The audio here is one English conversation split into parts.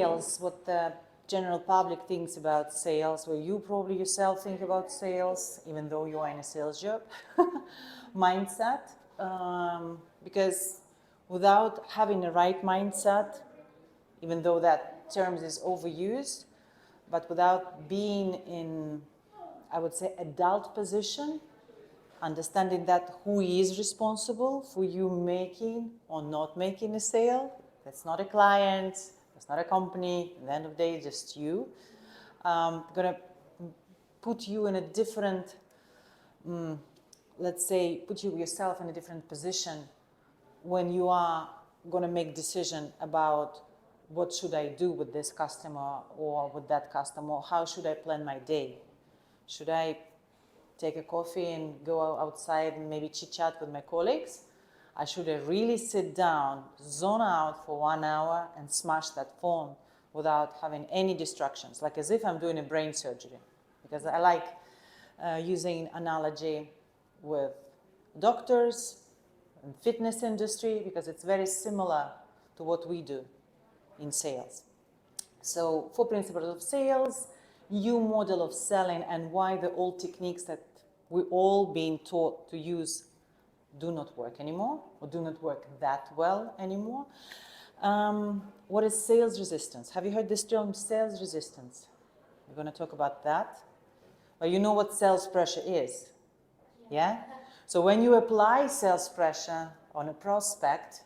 sales, what the general public thinks about sales, where you probably yourself think about sales, even though you are in a sales job, mindset. Because without having the right mindset, even though that term is overused, but without being in, I would say, adult position, understanding that who is responsible for you making or not making a sale. That's not a client, that's not a company, at the end of the day, just you. Gonna put you in a different, let's say, put you yourself in a different position when you are gonna make decision about what should I do with this customer or with that customer, or how should I plan my day? Should I take a coffee and go outside and maybe chit-chat with my colleagues? I should really sit down, zone out for 1 hour and smash that phone without having any distractions, like as if I'm doing a brain surgery. Because I like using analogy with doctors and fitness industry, because it's very similar to what we do in sales. So 4 principles of sales, new model of selling, and why the old techniques that we're all being taught to use do not work anymore, or do not work that well anymore. What is sales resistance? Have you heard this term, sales resistance? We're going to talk about that. But you know what sales pressure is, yeah? So when you apply sales pressure on a prospect,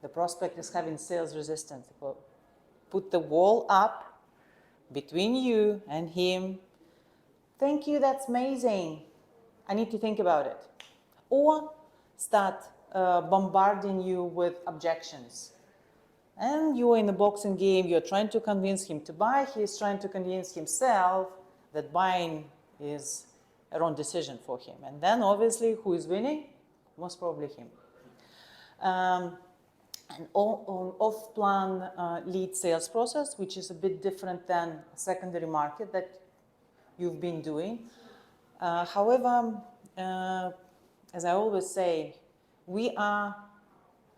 the prospect is having sales resistance. Put the wall up between you and him. Thank you, that's amazing. I need to think about it. Or start bombarding you with objections. And you're in a boxing game, you're trying to convince him to buy, he's trying to convince himself that buying is a wrong decision for him. And then obviously, who is winning? Most probably him. An off-plan lead sales process, which is a bit different than secondary market that you've been doing. However, as I always say, we are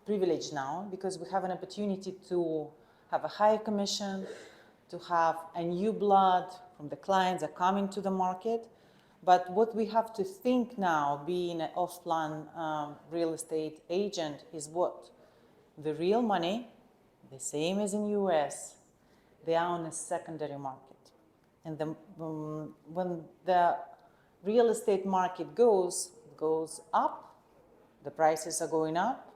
privileged now because we have an opportunity to have a higher commission, to have a new blood from the clients that come into the market. But what we have to think now, being an off-plan real estate agent, is what? The real money, the same as in US, they are on a secondary market. And when the real estate market goes up, the prices are going up,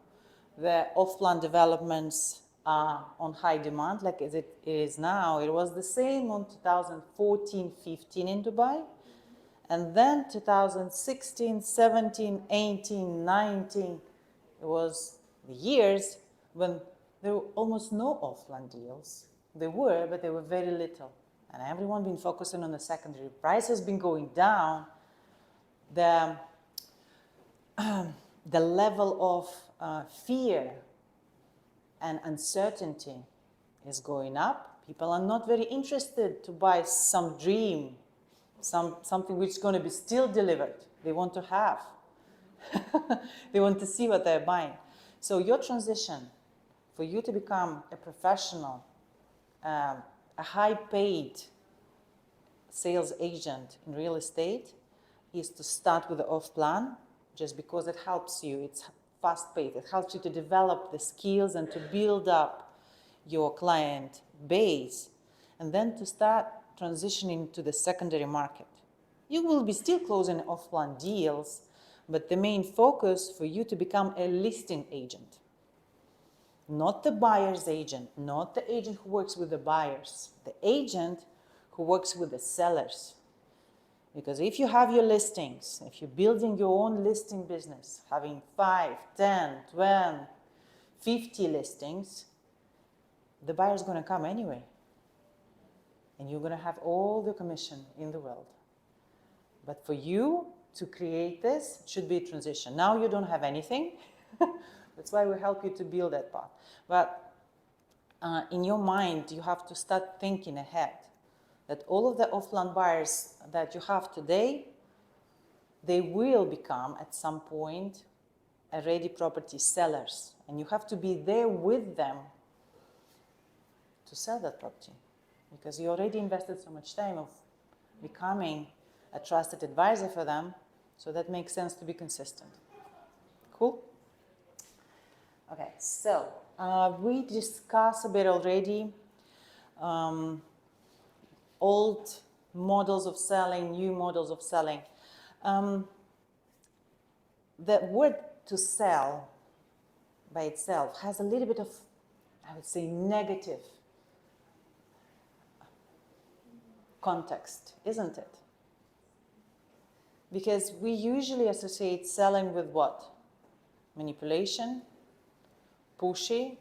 the off-plan developments are on high demand, like as it is now. It was the same on 2014-15 in Dubai, and then 2016, 17, 18, 19, it was the years when there were almost no off-plan deals. There were, but they were very little. And everyone been focusing on the secondary. Price has been going down. The level of fear and uncertainty is going up. People are not very interested to buy some dream, something which is going to be still delivered. They want to have. They want to see what they're buying. So your transition, for you to become a professional, a high-paid sales agent in real estate, is to start with the off-plan, just because it helps you. It's fast-paced. It helps you to develop the skills and to build up your client base, and then to start transitioning to the secondary market. You will be still closing off-plan deals, but the main focus for you to become a listing agent. Not the buyer's agent, not the agent who works with the buyers, the agent who works with the sellers. Because if you have your listings, if you're building your own listing business, having 5, 10, 12, 50 listings, the buyer's going to come anyway. And you're going to have all the commission in the world. But for you to create this, it should be a transition. Now you don't have anything. That's why we help you to build that path. But in your mind, you have to start thinking ahead. That all of the off-plan buyers that you have today, they will become at some point ready property sellers. And you have to be there with them to to sell that property, because you already invested so much time of becoming a trusted advisor for them, so that makes sense to be consistent. Cool? Okay, so we discussed a bit already old models of selling, new models of selling. The word to sell by itself has a little bit of, I would say, negative context, isn't it? Because we usually associate selling with what? Manipulation, pushy.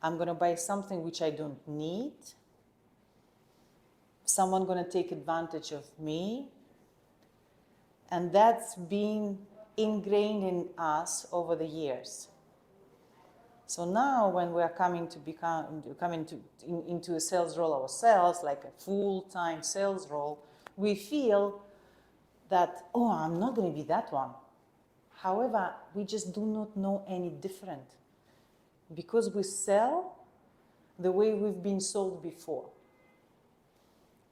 I'm going to buy something which I don't need. Someone going to take advantage of me. And that's been ingrained in us over the years. So now when we are coming into a sales role ourselves, like a full-time sales role, we feel that, oh, I'm not going to be that one. However, we just do not know any different, because we sell the way we've been sold before.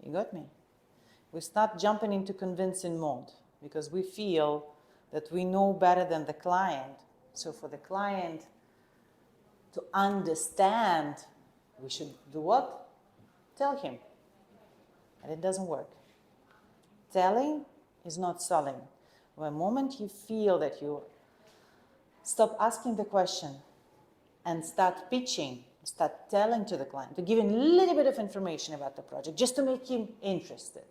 You got me? We start jumping into convincing mode because we feel that we know better than the client. So for the client to understand, we should do what? Tell him. And it doesn't work. Telling is not selling. The moment you feel that you stop asking the question and start pitching, start telling to the client, to give him a little bit of information about the project, just to make him interested,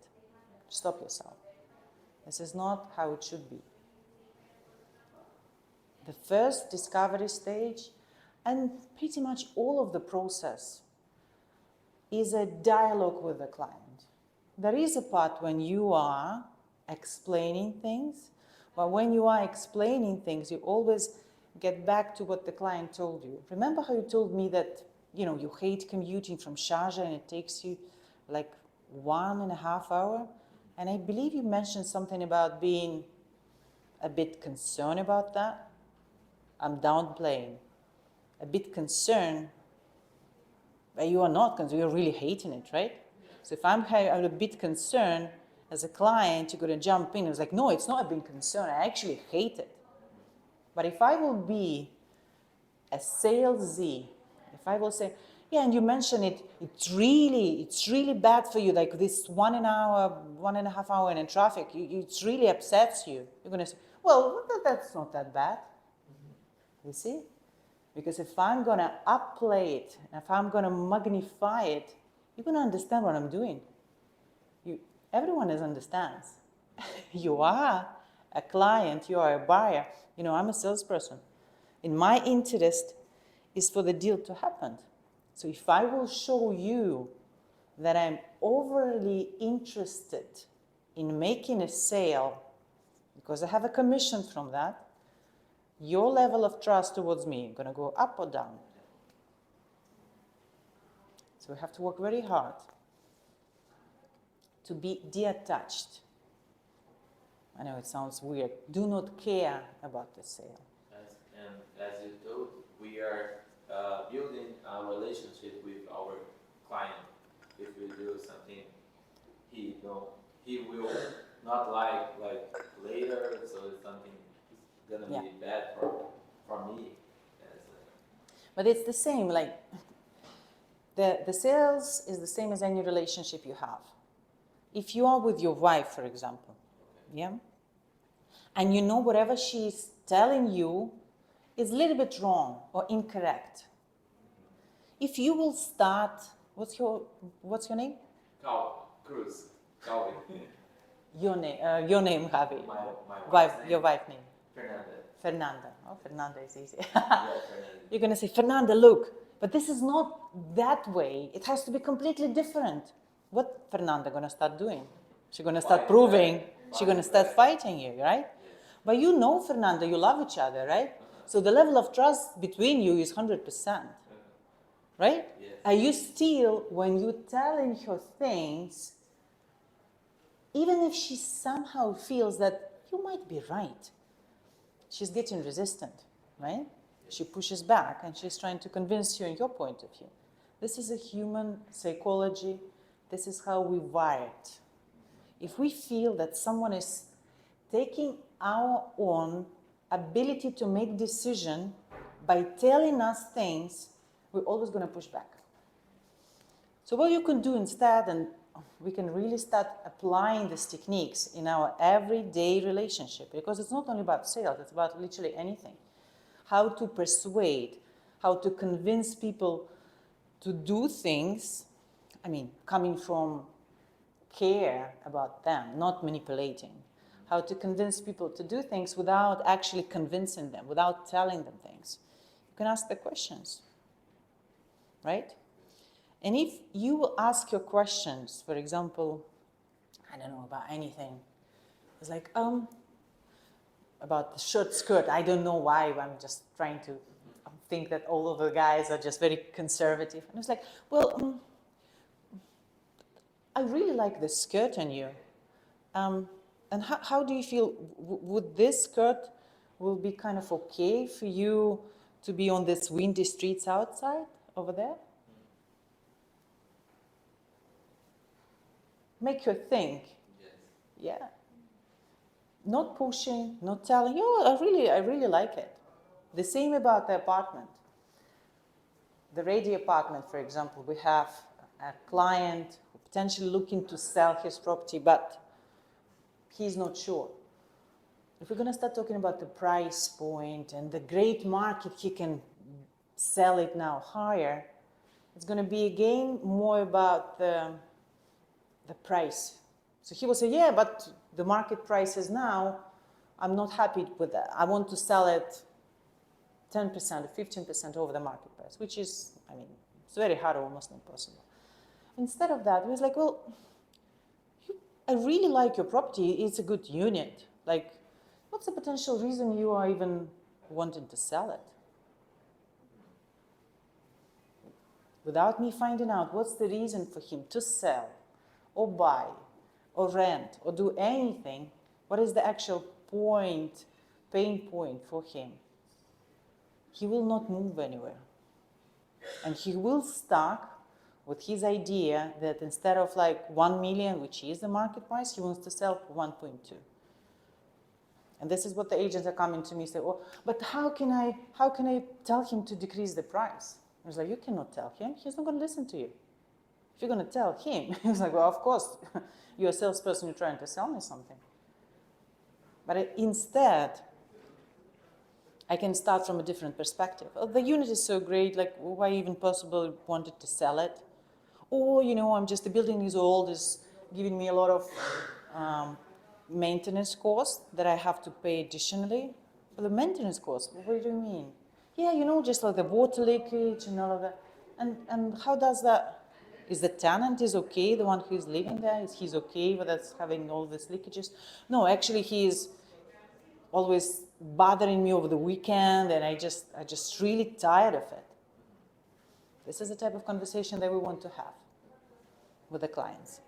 stop yourself. This is not how it should be. The first discovery stage, and pretty much all of the process, is a dialogue with the client. There is a part when you are explaining things, but when you are explaining things, you always get back to what the client told you. Remember how you told me that, you hate commuting from Sharjah and it takes you like 1.5 hours? And I believe you mentioned something about being a bit concerned about that. I'm downplaying. A bit concerned, but you are not concerned, you're really hating it, right? So if I'm a bit concerned as a client, you're going to jump in. It's like, no, it's not a bit concerned. I actually hate it. But if I will be a salesy, if I will say, yeah, and you mentioned it's really bad for you, like this 1.5 hour in traffic, it really upsets you. You're going to say, well, that's not that bad. You see? Because if I'm going to upplay it, if I'm going to magnify it, you're going to understand what I'm doing. Everyone understands. You are a client, you are a buyer. I'm a salesperson. And my interest is for the deal to happen. So if I will show you that I'm overly interested in making a sale, because I have a commission from that, your level of trust towards me is going to go up or down. So we have to work very hard to be detached. I know it sounds weird. Do not care about the sale. As you told, we are building a relationship with our client. If we do something he will not like later, so it's something gonna be bad for me. But it's the same, like the sales is the same as any relationship you have. If you are with your wife, for example, yeah, and you know whatever she's telling you is a little bit wrong or incorrect. If you will start, what's your name? Cruz. Calvin. Your name, Javi. My your wife name. Fernanda. Oh, Fernanda is easy. You're going to say, Fernanda, look, but this is not that way. It has to be completely different. What Fernanda going to start doing? She's going to start proving. She's going to start fighting you, right? Yes. But you know, Fernanda, you love each other, right? So the level of trust between you is 100%. Right? Yes. Are you still, when you're telling her things, even if she somehow feels that you might be right, she's getting resistant, right? She pushes back and she's trying to convince you in your point of view. This is a human psychology. This is how we wired. If we feel that someone is taking our own ability to make decision by telling us things, we're always going to push back. So what you can do instead, and we can really start applying these techniques in our everyday relationship, because it's not only about sales, it's about literally anything. How to persuade, how to convince people to do things, coming from care about them, not manipulating. How to convince people to do things without actually convincing them, without telling them things. You can ask the questions, right? And if you will ask your questions, for example, I don't know, about anything. It's like, about the short skirt. I don't know why. I'm just trying to think that all of the guys are just very conservative. And it's like, well, I really like this skirt on you. And how do you feel? Would this skirt will be kind of okay for you to be on this windy streets outside over there? Make her think. Yes. Yeah. Not pushing, not telling, I really like it. The same about the apartment. The ready apartment, for example, we have a client who potentially looking to sell his property, but he's not sure. If we're going to start talking about the price point and the great market he can sell it now higher, it's going to be again more about the price. So he will say, yeah, but the market price is now, I'm not happy with that. I want to sell it 10% or 15% over the market price, which is, it's very hard, almost impossible. Instead of that, he was like, well, I really like your property. It's a good unit. Like, what's the potential reason you are even wanting to sell it? Without me finding out what's the reason for him to sell or buy or rent or do anything, what is the actual pain point for him? He will not move anywhere. And he will stuck with his idea that instead of like 1 million, which is the market price, he wants to sell for 1.2. And this is what the agents are coming to me say, oh, but how can I tell him to decrease the price? I was like, you cannot tell him. He's not going to listen to you. If you're going to tell him, he's like, well, of course, you're a salesperson, you're trying to sell me something. But instead, I can start from a different perspective. Oh, the unit is so great, like, why even possible wanted to sell it? Or, the building is old, is giving me a lot of maintenance costs that I have to pay additionally. Well, the maintenance costs, what do you mean? Yeah, just like the water leakage and all of that. And how does that? Is the tenant is okay, the one who's living there, is he's okay with us having all these leakages? No, actually he is always bothering me over the weekend, and I just really tired of it. This is the type of conversation that we want to have with the clients.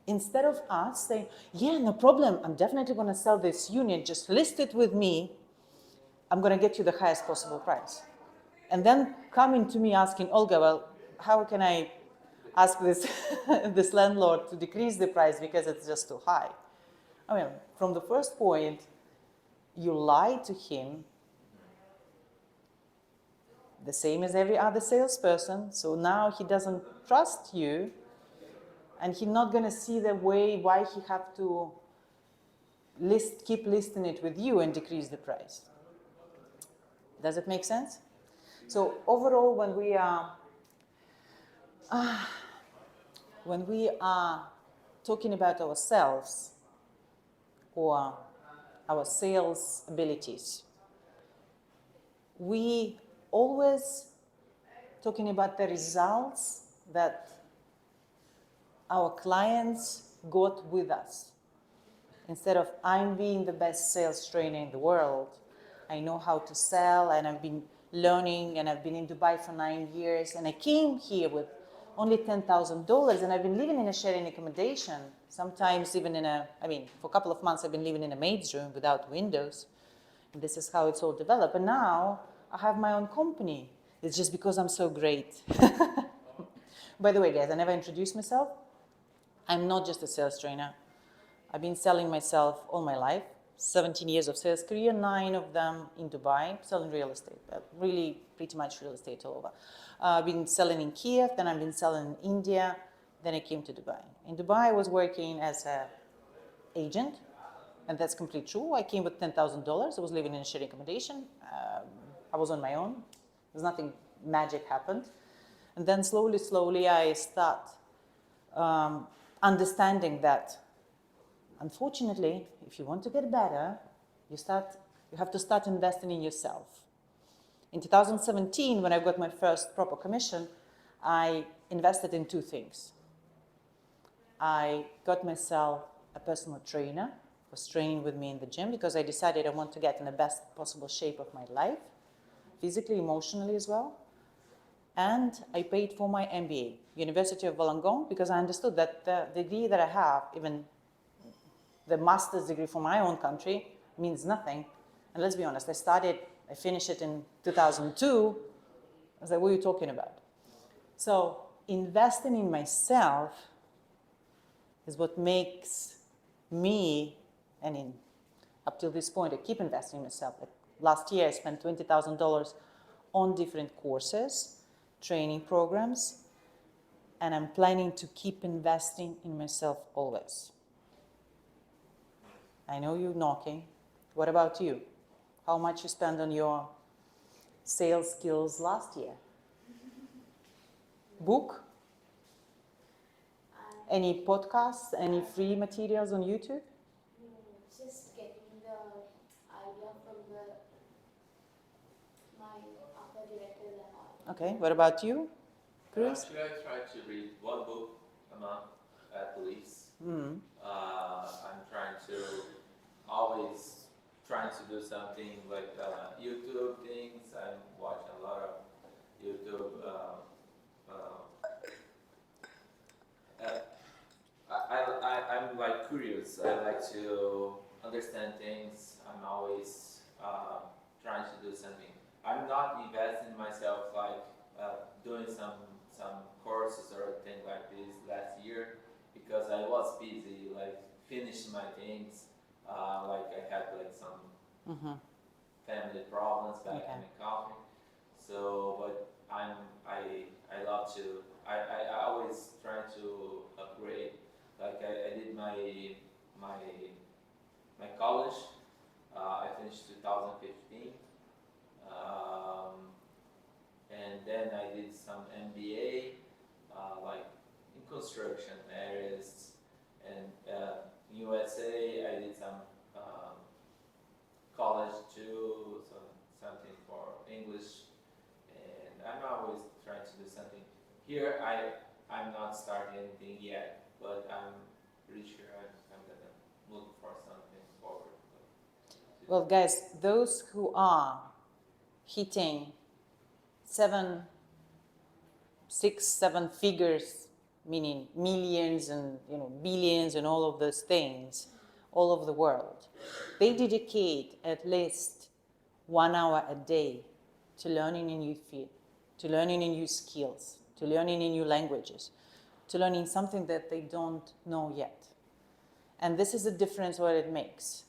Instead of us saying, yeah, no problem, I'm definitely going to sell this unit, just list it with me, I'm going to get you the highest possible price. And then coming to me asking, Olga, well, how can I ask this, this landlord to decrease the price because it's just too high? From the first point, you lie to him, the same as every other salesperson, so now he doesn't trust you, and he's not going to see the way why he have to keep listing it with you and decrease the price. Does it make sense? So overall, when we are talking about ourselves or our sales abilities, we always talking about the results that our clients got with us. Instead of I'm being the best sales trainer in the world, I know how to sell, and I've been learning, and I've been in Dubai for 9 years, and I came here with only $10,000, and I've been living in a sharing accommodation, sometimes even for a couple of months I've been living in a maid's room without windows, and this is how it's all developed. And now I have my own company. It's just because I'm so great. By the way, guys, I never introduced myself. I'm not just a sales trainer. I've been selling myself all my life, 17 years of sales career, 9 of them in Dubai, selling real estate, really pretty much real estate all over. I've been selling in Kiev, then I've been selling in India, then I came to Dubai. In Dubai, I was working as an agent, and that's completely true. I came with $10,000. I was living in a shared accommodation. I was on my own. There's nothing magic happened. And then slowly, I start understanding that, unfortunately, if you want to get better, you have to start investing in yourself. In 2017, when I got my first proper commission, I invested in 2 things. I got myself a personal trainer who was training with me in the gym because I decided I want to get in the best possible shape of my life, physically, emotionally as well. And I paid for my MBA, University of Wollongong, because I understood that the degree that I have, even the master's degree from my own country, means nothing. And let's be honest, I finished it in 2002. I was like, what are you talking about? So investing in myself is what makes me, and up till this point, I keep investing in myself. Like last year, I spent $20,000 on different courses, training programs, and I'm planning to keep investing in myself always. I know you're knocking. What about you? How much you spend on your sales skills last year? Book? Any podcasts? Any free materials on YouTube? Just getting the idea from my upper directors and all. Okay, what about you, Chris? Actually, I try to read 1 book a month at least. Mm. I'm always trying to do something like YouTube things. I'm watching a lot of YouTube. I'm like curious. I like to understand things. I'm always trying to do something. I'm not investing in myself like doing some courses or thing like this last year because I was busy like finishing my things. Like I had like some family problems back in the country. So, but I love to. I always try to upgrade. Like I did my college. I finished 2015, and then I did some MBA, like in construction areas, and in USA I did some college too, so something for English, and I'm always trying to do something. Here I'm not starting anything yet, but I'm pretty sure I'm gonna look for something forward. Well, guys, those who are hitting 6, 7 figures, meaning millions and billions and all of those things, all over the world, they dedicate at least 1 hour a day to learning a new field, to learning a new skills, to learning a new languages, to learning something that they don't know yet. And this is the difference what it makes.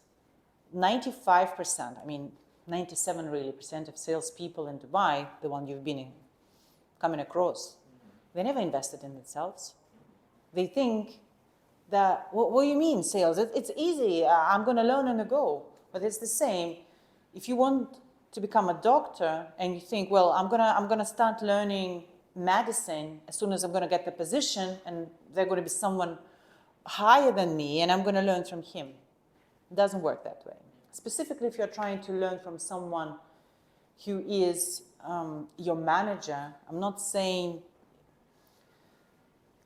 95%, 97 really percent of salespeople in Dubai, the one you've been coming across, they never invested in themselves. They think that, what do you mean sales? It's easy, I'm going to learn on the go. But it's the same. If you want to become a doctor and you think, well, I'm gonna start learning medicine as soon as I'm going to get the position and there's going to be someone higher than me and I'm going to learn from him. It doesn't work that way. Specifically if you're trying to learn from someone who is your manager, I'm not saying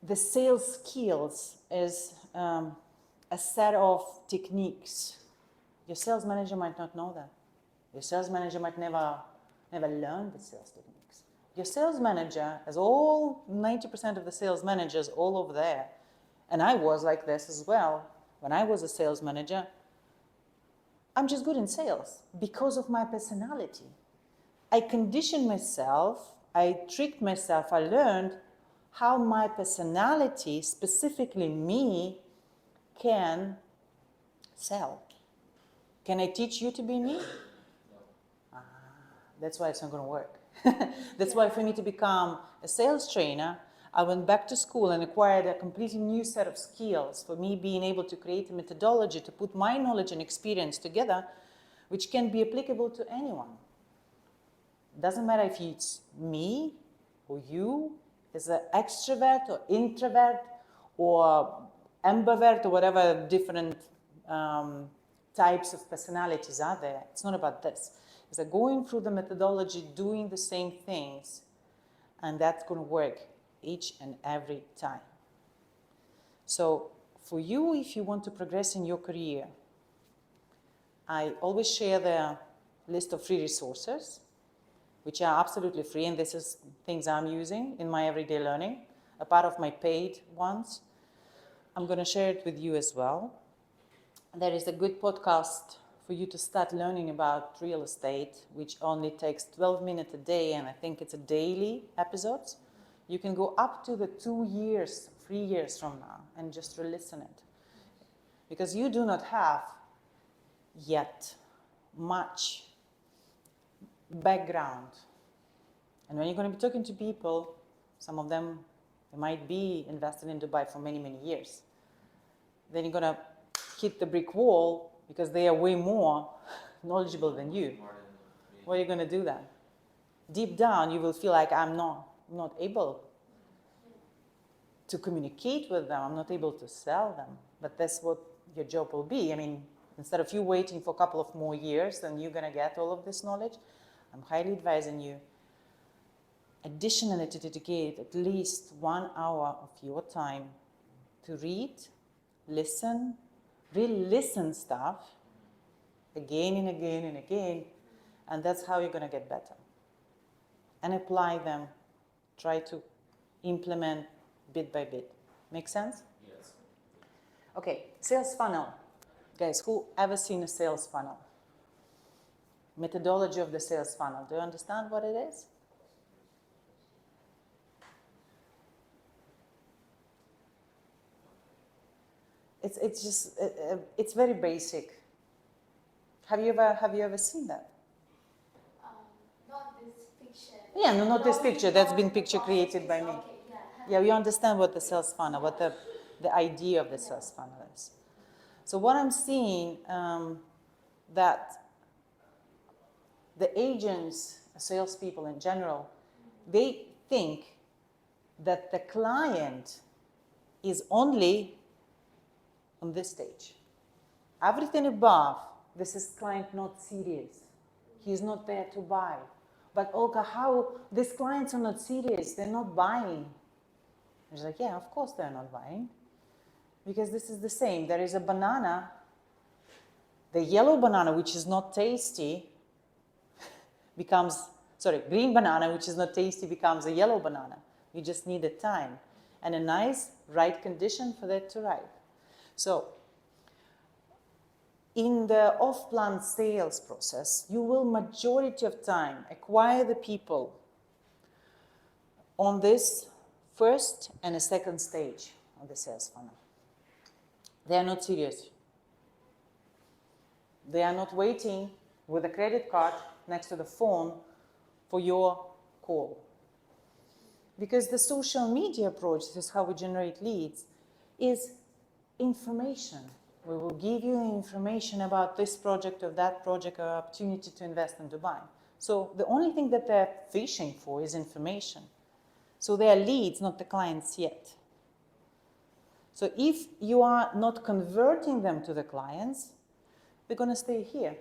the sales skills is a set of techniques. Your sales manager might not know that. Your sales manager might never learn the sales techniques. Your sales manager, as all 90% of the sales managers all over there, and I was like this as well, when I was a sales manager, I'm just good in sales because of my personality. I conditioned myself, I tricked myself, I learned how my personality, specifically me, can sell. Can I teach you to be me? That's why it's not going to work. That's why for me to become a sales trainer, I went back to school and acquired a completely new set of skills for me being able to create a methodology to put my knowledge and experience together, which can be applicable to anyone. Doesn't matter if it's me or you as an extrovert or introvert or ambivert or whatever different types of personalities are there. It's not about this. It's like going through the methodology, doing the same things, and that's going to work each and every time. So for you, if you want to progress in your career, I always share the list of free resources, which are absolutely free, and this is things I'm using in my everyday learning, a part of my paid ones. I'm going to share it with you as well. There is a good podcast for you to start learning about real estate, which only takes 12 minutes a day, and I think it's a daily episodes. You can go up to the 2 years, 3 years from now, and just re-listen it. Because you do not have yet much background. And when you're going to be talking to people, some of them they might be invested in Dubai for many, many years. Then you're going to hit the brick wall because they are way more knowledgeable than you. What are you going to do then? Deep down, you will feel like I'm not able to communicate with them. I'm not able to sell them. But that's what your job will be. I mean, instead of you waiting for a couple of more years, then you're going to get all of this knowledge. I'm highly advising you additionally to dedicate at least 1 hour of your time to read, listen, really listen stuff again and again and again, and that's how you're going to get better. And apply them, try to implement bit by bit. Make sense? Yes. Okay, sales funnel. Guys, who ever seen a sales funnel? Methodology of the sales funnel. Do you understand what it is? It's just it's very basic. Have you ever seen that? Not this picture. Yeah, no, not this Probably picture. That's been the picture process created is by me. okay, yeah. Yeah, we understand what the sales funnel, what the idea of the sales funnel is. So what I'm seeing that the agents, salespeople in general, they think that the client is only on this stage. Everything above, this is client not serious. He's not there to buy. But Olga, how these clients are not serious? They're not buying. She's like, yeah, of course they're not buying. Because this is the same. There is a banana, the yellow banana, which is not tasty, green banana, which is not tasty, becomes a yellow banana. You just need the time and a nice, right condition for that to ripe. So, in the off-plan sales process, you will majority of time acquire the people on this first and a second stage of the sales funnel. They are not serious. They are not waiting with a credit card next to the phone for your call. Because the social media approach, this is how we generate leads, is information. We will give you information about this project or that project or opportunity to invest in Dubai. So the only thing that they're fishing for is information. So they are leads, not the clients yet. So if you are not converting them to the clients, they're going to stay here.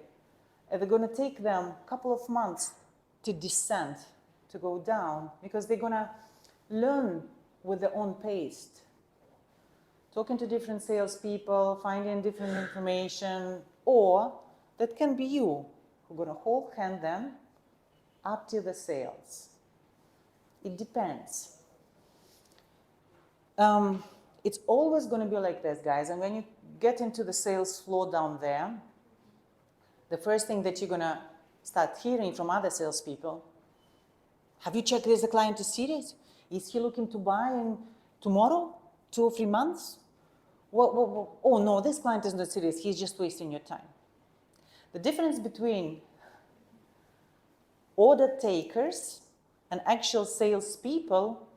And they're going to take them a couple of months to descend, to go down, because they're going to learn with their own pace. Talking to different salespeople, finding different information, or that can be you who's going to hold hand them up to the sales. It depends. It's always going to be like this, guys. And when you get into the sales floor down there, the first thing that you're going to start hearing from other salespeople, have you checked if the client is serious? Is he looking to buy in tomorrow, 2 or 3 months? Oh no, this client is not serious. He's just wasting your time. The difference between order takers and actual salespeople,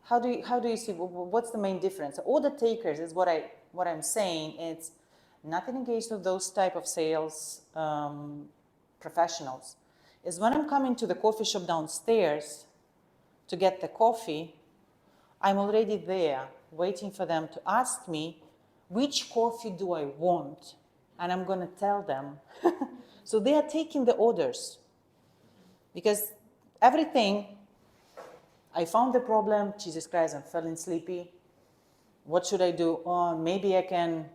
how do you see, what's the main difference? Order takers is what I'm saying. It's nothing engaged with those type of sales professionals. Is when I'm coming to the coffee shop downstairs to get the coffee, I'm already there waiting for them to ask me, which coffee do I want? And I'm going to tell them. So they are taking the orders. Because everything, I found the problem, Jesus Christ, I'm feeling sleepy. What should I do? Oh, maybe I can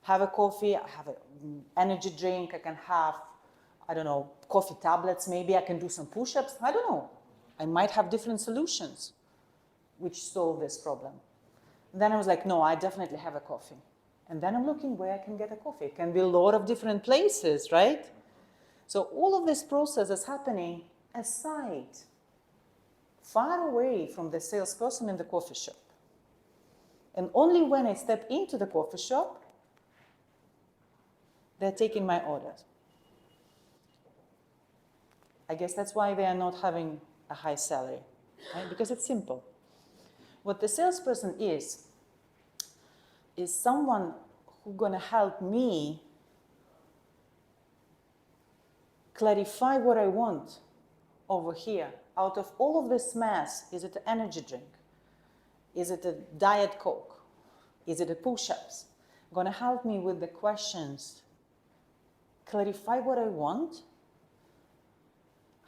have a coffee, I have an energy drink, I can have, I don't know, coffee tablets, maybe I can do some push-ups, I don't know. I might have different solutions which solve this problem. And then I was like, no, I definitely have a coffee. And then I'm looking where I can get a coffee. It can be a lot of different places, right? So all of this process is happening aside, far away from the salesperson in the coffee shop. And only when I step into the coffee shop, they're taking my orders. I guess that's why they are not having a high salary, right? Because it's simple. What the salesperson is someone who's going to help me clarify what I want over here. Out of all of this mess, is it an energy drink? Is it a diet Coke? Is it a push-ups? Going to help me with the questions, clarify what I want,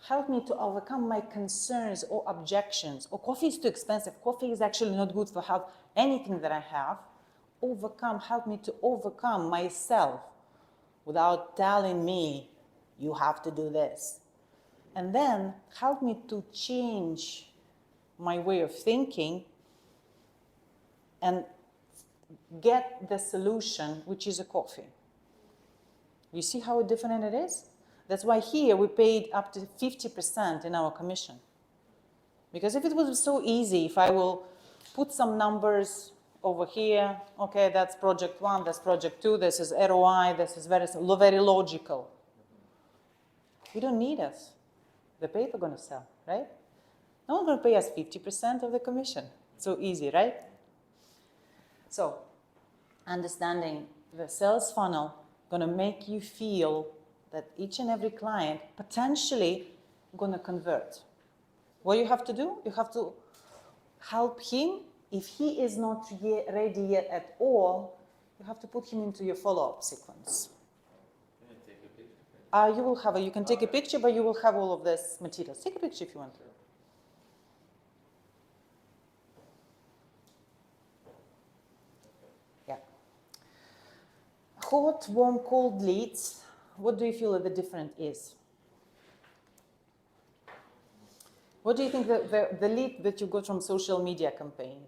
help me to overcome my concerns or objections. Or coffee is too expensive. Coffee is actually not good for health. Anything that I have, help me to overcome myself without telling me, you have to do this. And then help me to change my way of thinking and get the solution, which is a coffee. You see how different it is? That's why here we paid up to 50% in our commission. Because if it was so easy, if I will put some numbers over here, okay, that's project 1, that's project 2, this is ROI, this is very logical. We don't need us. The paper going to sell, right? No one's going to pay us 50% of the commission. So easy, right? So, understanding the sales funnel going to make you feel that each and every client potentially going to convert. What you have to do? You have to help him. If he is not ready yet at all, you have to put him into your follow-up sequence. Can I take a picture? You can take a picture, but you will have all of this materials. Take a picture if you want to. Yeah. Hot, warm, cold leads. What do you feel that the difference is? What do you think the lead that you got from social media campaign?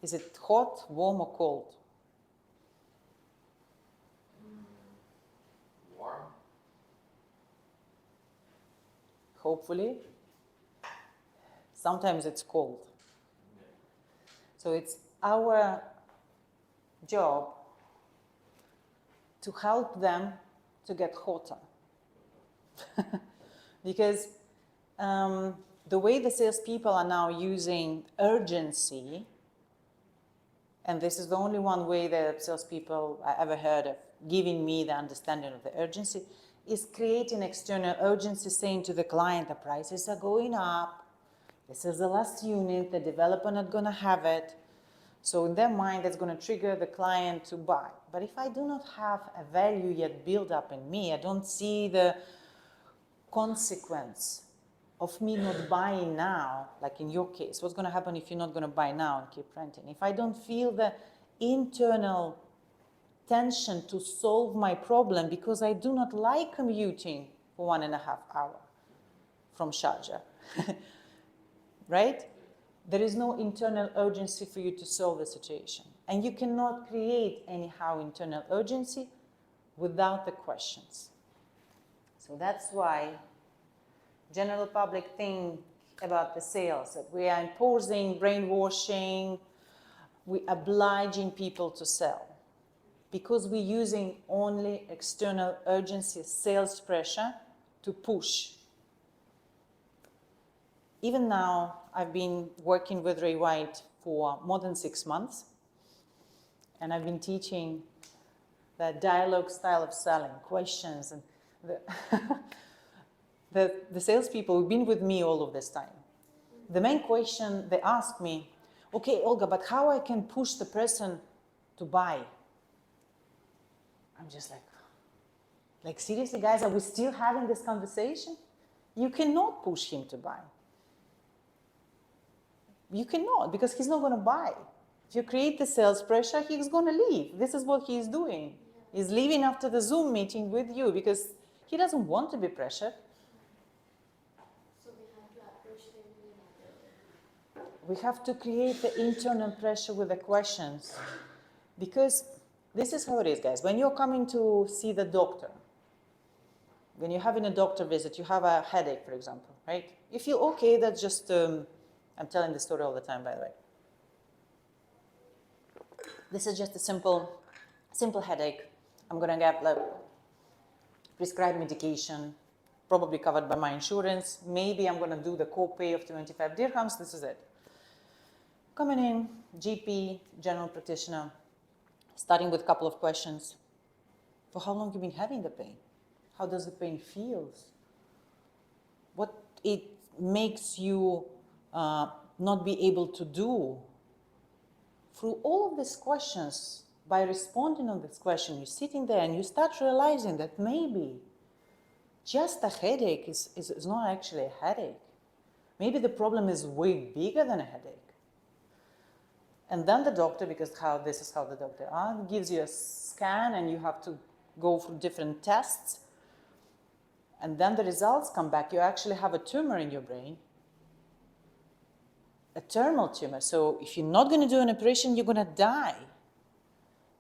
Is it hot, warm, or cold? Warm. Hopefully. Sometimes it's cold. Yeah. So it's our job to help them to get hotter. Because the way the salespeople are now using urgency, and this is the only one way the salespeople I ever heard of giving me the understanding of the urgency, is creating external urgency, saying to the client, the prices are going up, this is the last unit, the developer not going to have it. So in their mind, that's going to trigger the client to buy. But if I do not have a value yet built up in me, I don't see the consequence of me not buying now, like in your case, what's going to happen if you're not going to buy now and keep renting? If I don't feel the internal tension to solve my problem because I do not like commuting for 1.5 hours from Sharjah, right? There is no internal urgency for you to solve the situation. And you cannot create anyhow internal urgency without the questions. So that's why general public think about the sales, that we are imposing, brainwashing, we obliging people to sell because we're using only external urgency, sales pressure to push. Even now, I've been working with Ray White for more than 6 months, and I've been teaching that dialogue style of selling, questions, and the salespeople who've been with me all of this time. The main question they ask me, okay, Olga, but how I can push the person to buy? I'm just like seriously, guys, are we still having this conversation? You cannot push him to buy. You cannot, because he's not going to buy. If you create the sales pressure, he's going to leave. This is what he's doing. He's leaving after the Zoom meeting with you because he doesn't want to be pressured. So we have to approach them in another way. We have to create the internal pressure with the questions. Because this is how it is, guys. When you're coming to see the doctor, when you're having a doctor visit, you have a headache, for example, right? You feel okay, that's just, I'm telling this story all the time, by the way. This is just a simple headache. I'm going to get prescribed medication, probably covered by my insurance. Maybe I'm going to do the copay of 25 dirhams. This is it. Coming in, GP, general practitioner, starting with a couple of questions. For how long have you been having the pain? How does the pain feel? What it makes you not be able to do? Through all of these questions, by responding on this question, you're sitting there and you start realizing that maybe just a headache is not actually a headache. Maybe the problem is way bigger than a headache. And then the doctor, because this is how the doctor gives you a scan and you have to go through different tests. And then the results come back. You actually have a tumor in your brain. A terminal tumor. So if you're not going to do an operation, you're going to die.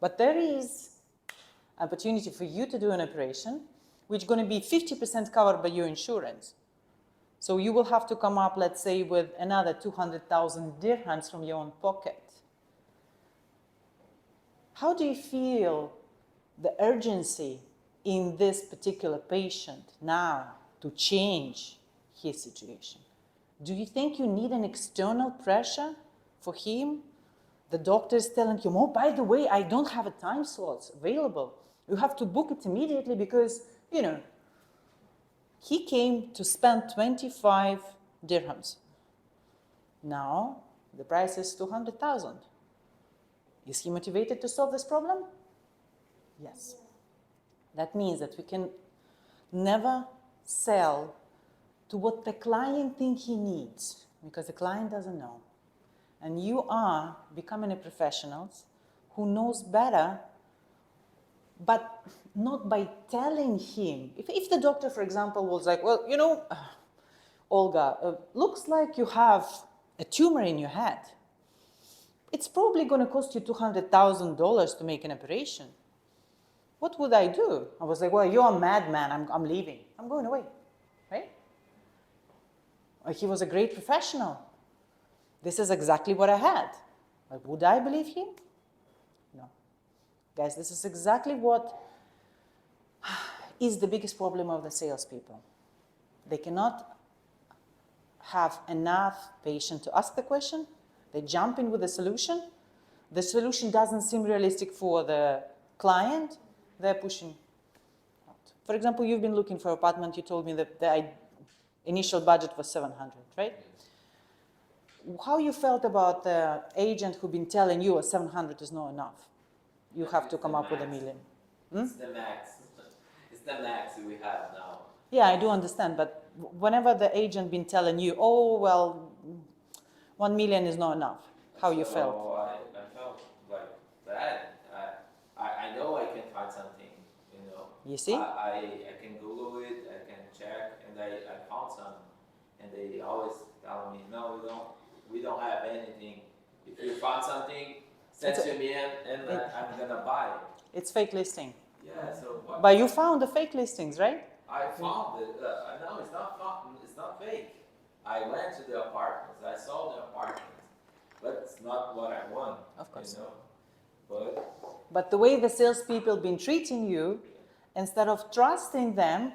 But there is an opportunity for you to do an operation, which is going to be 50% covered by your insurance. So you will have to come up, let's say, with another 200,000 dirhams from your own pocket. How do you feel the urgency in this particular patient now to change his situation? Do you think you need an external pressure for him? The doctor is telling him, oh, by the way, I don't have a time slot available. You have to book it immediately because, he came to spend 25 dirhams. Now, the price is 200,000. Is he motivated to solve this problem? Yes. That means that we can never sell to what the client thinks he needs, because the client doesn't know. And you are becoming a professional who knows better, but not by telling him. If the doctor, for example, was like, well, Olga, looks like you have a tumor in your head. It's probably going to cost you $200,000 to make an operation. What would I do? I was like, well, you're a madman. I'm leaving. I'm going away, right? He was a great professional. This is exactly what I had. But would I believe him? No. Guys, this is exactly what is the biggest problem of the salespeople. They cannot have enough patience to ask the question. They jump in with a solution. The solution doesn't seem realistic for the client. They're pushing out. For example, you've been looking for an apartment. You told me that the initial budget was 700, right? How you felt about the agent who'd been telling you 700 is not enough? You have to come up with $1 million. It's the max. It's the max we have now. Yeah, I do understand, but whenever the agent been telling you, oh, well, 1 million is not enough, how you felt? I felt like bad. I know I can find something, You see? I can Google it, I can check, and I found some. And they always tell me, no, we don't have anything. If you found something, send to me and I'm gonna buy it. It's fake listing. Yeah, so what? But you found the fake listings, right? I found it. No, it's not fake. I went to the apartments, I saw the apartments, but it's not what I want. Of course. You know? But the way the salespeople been treating you, instead of trusting them,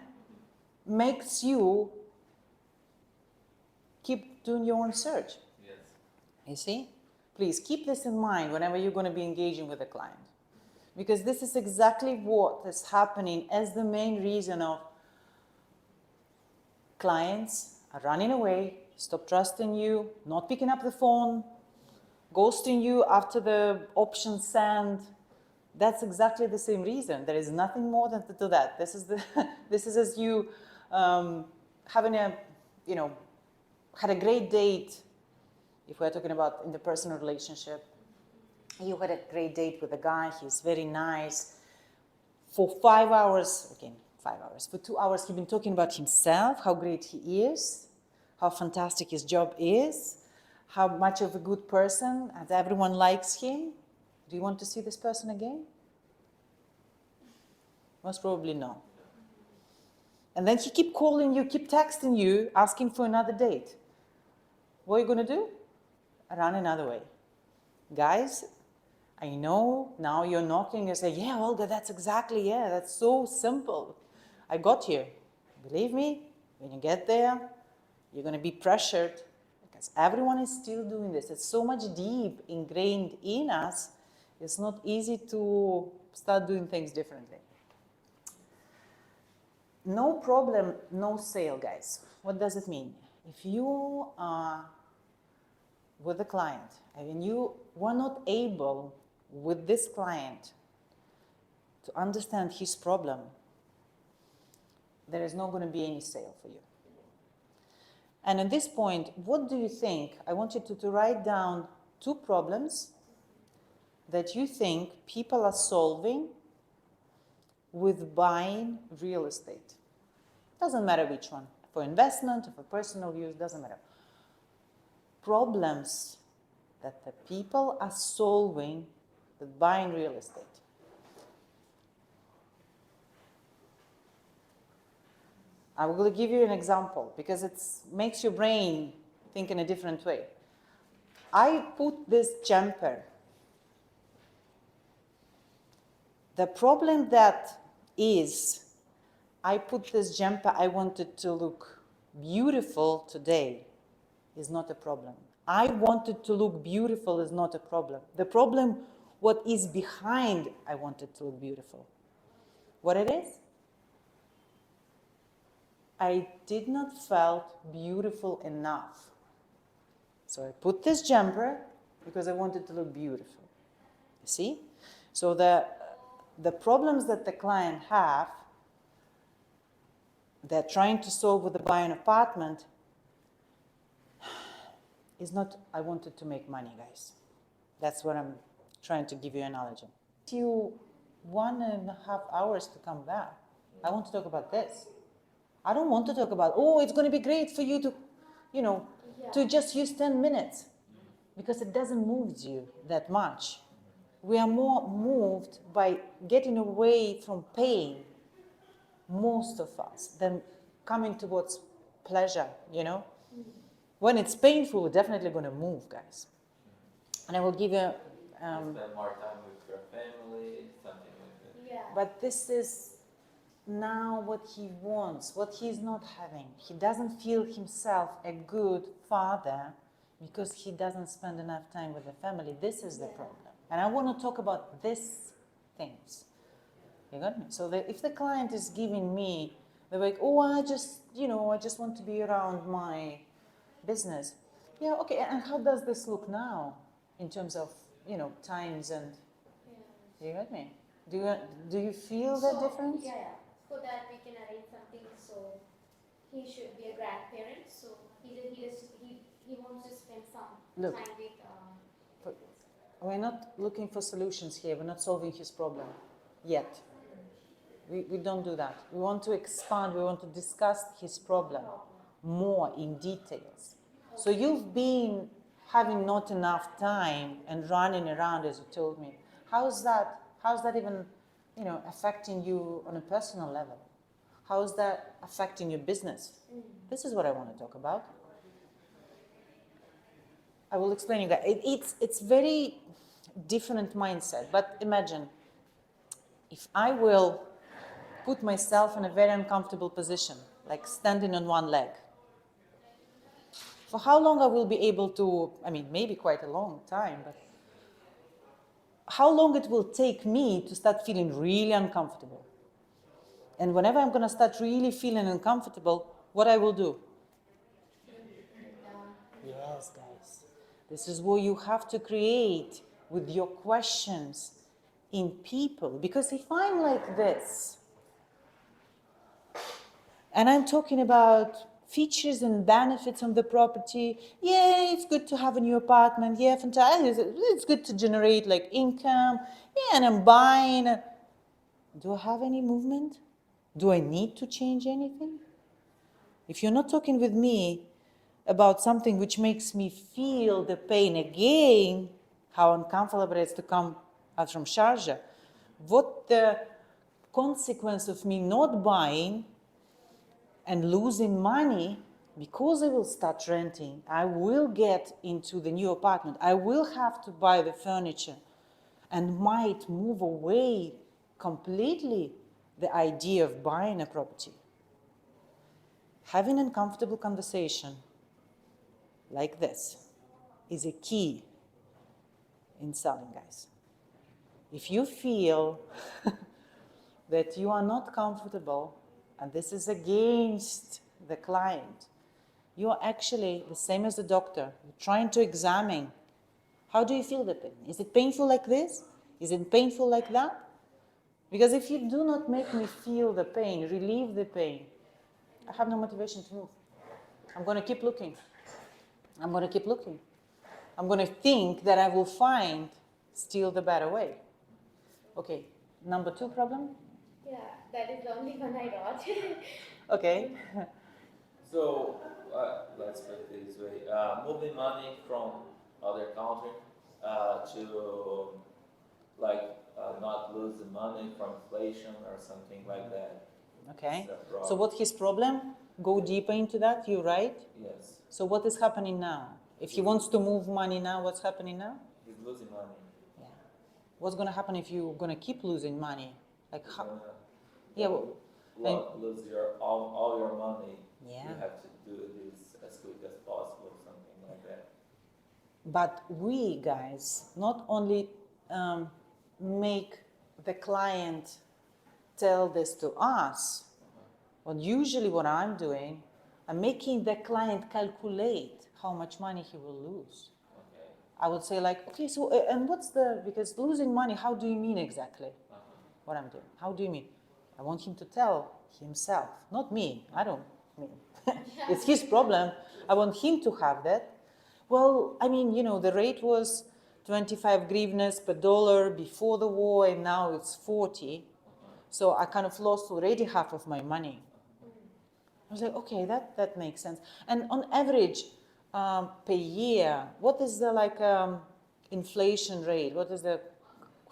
makes you keep doing your own search. Yes. You see? Please keep this in mind whenever you're going to be engaging with a client. Because this is exactly what is happening as the main reason of clients are running away, stop trusting you, not picking up the phone, ghosting you after the option sent. That's exactly the same reason. There is nothing more than to do that. This is this is as you having a, had a great date. If we're talking about interpersonal relationship, you had a great date with a guy. He's very nice. For 5 hours, again 5 hours. For 2 hours, he's been talking about himself, how great he is, how fantastic his job is, how much of a good person, and everyone likes him. Do you want to see this person again? Most probably no. And then he keep calling you, keep texting you, asking for another date. What are you going to do? Run another way. Guys, I know now you're knocking and say, yeah, Olga, that's so simple. I got here. Believe me, when you get there, you're going to be pressured because everyone is still doing this. It's so much deep ingrained in us. It's not easy to start doing things differently. No problem, no sale, guys. What does it mean? If you are with a client and you were not able with this client to understand his problem, there is not going to be any sale for you. And at this point, what do you think? I want you to write down 2 problems that you think people are solving with buying real estate. Doesn't matter which one. For investment, or for personal use, doesn't matter. Problems that the people are solving with buying real estate. I will give you an example because it makes your brain think in a different way. I put this jumper. The problem that is, I put this jumper, I wanted to look beautiful today, is not a problem. I wanted to look beautiful is not a problem. The problem, what is behind I wanted to look beautiful. What it is? I did not felt beautiful enough. So I put this jumper because I wanted to look beautiful. You see? So the problems that the client have, they're trying to solve with the buying apartment, is not, I wanted to make money, guys. That's what I'm trying to give you an analogy. You 1.5 hours to come back. I want to talk about this. I don't want to talk about, oh, it's going to be great for you to, to just use 10 minutes. Because it doesn't move you that much. We are more moved by getting away from pain, most of us, than coming towards pleasure, When it's painful, we're definitely going to move, guys. And I will give you... spend more time with your family, something like that. Yeah. But this is now what he wants, what he's not having. He doesn't feel himself a good father because he doesn't spend enough time with the family. This is the problem. And I want to talk about these things. You got me? So that if the client is giving me, they're like, oh, I just want to be around my business. Yeah, okay, and how does this look now in terms of, times and, you got me? Do you feel that difference? Yeah. For that we can arrange something. So he should be a grandparent. So he wants to spend some Look. time with. We're not looking for solutions here. We're not solving his problem yet. We don't do that. We want to expand. We want to discuss his problem more in details. So you've been having not enough time and running around, as you told me. How's that even, affecting you on a personal level? How is that affecting your business? This is what I want to talk about. I will explain you guys. It's very different mindset. But imagine if I will put myself in a very uncomfortable position, like standing on one leg. For how long I will be able to, I mean, maybe quite a long time, but how long it will take me to start feeling really uncomfortable. And whenever I'm going to start really feeling uncomfortable, what I will do? Yes, guys. This is what you have to create with your questions in people. Because if I'm like this, and I'm talking about features and benefits of the property, yeah, it's good to have a new apartment, yeah, fantastic, it's good to generate like income, yeah, and I'm buying. Do I have any movement? Do I need to change anything? If you're not talking with me about something which makes me feel the pain again, how uncomfortable it is to come out from Sharjah, what the consequence of me not buying and losing money, because I will start renting, I will get into the new apartment, I will have to buy the furniture and might move away completely the idea of buying a property. Having an uncomfortable conversation like this is a key in selling, guys. If you feel that you are not comfortable and this is against the client, you are actually the same as the doctor. You're trying to examine, how do you feel the pain? Is it painful like this? Is it painful like that? Because if you do not make me feel the pain, relieve the pain, I have no motivation to move. I'm going to keep looking. I'm going to keep looking. I'm going to think that I will find still the better way. Okay, number 2 problem? Yeah, that is the only one I wrote. Okay. So let's put it this way: moving money from other country to like not lose the money from inflation or something like that. Okay. Is a problem. So what his problem? Go deeper into that, you right? Yes, So what is happening now? If he wants to move money now, what's happening now? he's losing money. Yeah. What's going to happen if you're going to keep losing money? Like You're how? gonna Yeah. lose your all your money. Yeah. You have to do this as quick as possible, something like that. But we guys not only make the client tell this to us, but usually what I'm doing, I'm making the client calculate how much money he will lose. Okay. I would say like, okay, so, and what's because losing money, how do you mean exactly what I'm doing? How do you mean? I want him to tell himself, not me. I don't mean, it's his problem. I want him to have that. Well, I mean, the rate was 25 grivnas per dollar before the war, and now it's 40. So I kind of lost already half of my money. I was like, okay, that makes sense. And on average, per year, what is the inflation rate?